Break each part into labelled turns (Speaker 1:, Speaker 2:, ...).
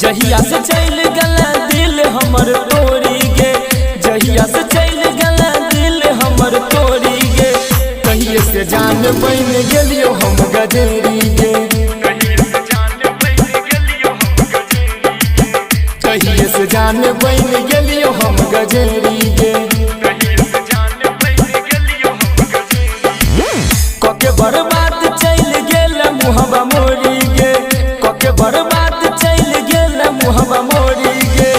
Speaker 1: जहिया से चल गला दिल हमर तोरी गे, जहिया से चल गला दिल हमर तोरी गे। कहिए से जान बन गेलियो हम गजेरी गे, कहिए से जान बन गेलियो हम गजेरी गे। कके बर्बाद चल गेल मुहबा मोरी गे, कके बर्बाद चल गेल मुहबा मोरी गे।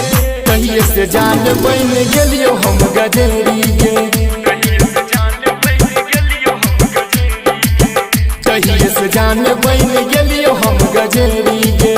Speaker 1: कहिए से जान बन गेलियो हम गजेरी गे, कहिए से जान बन गेलियो हम गजेरी गे।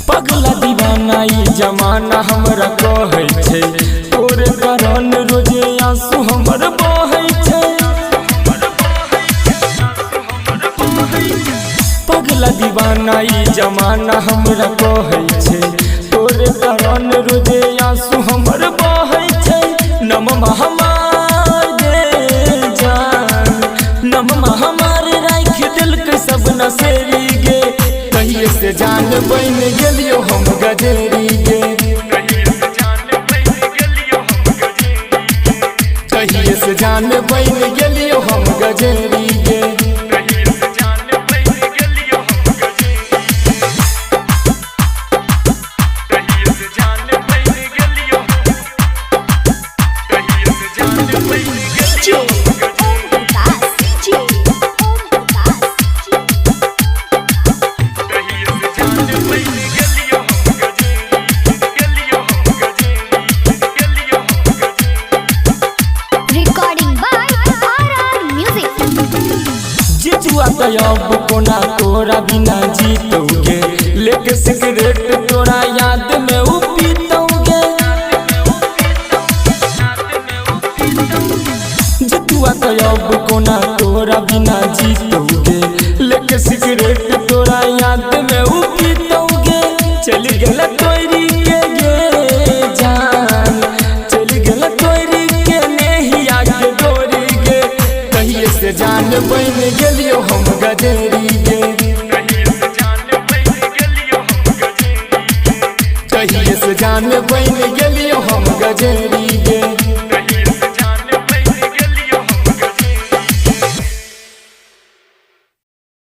Speaker 1: पगला दीवाना ई जमाना हमरा कहै छै, तोरे कारण रोजे आंसू हमर बहै छै। पगला दीवाना ई जमाना हमरा कहै छै, तोरे कारण रोजे आंसू हमर बहै छै। नममा हमार गे जान, नममा हमार राख दिलकै सब नसेरी गे। कहिए से जान बन गेलियो हम गजेरी गे, कहिए से जान बन गेलियो हम गजेरी गे। अब कोना तोरा बिना जीतोगे, लेके सिगरेट तोरा याद में उ पीतोगे। जितुआ तो अब कोना तोरा बिना जीतोगे, लेके सिगरेट तोरा याद में उ पीतोगे। चल गेल तोरी के गे जान, चल गेल तोरी के नहिया के डोरी गे। कहिए से जान बन गेलियो हम गजेरी गे, कहिए से जान बन गेलियो हम गजेरी।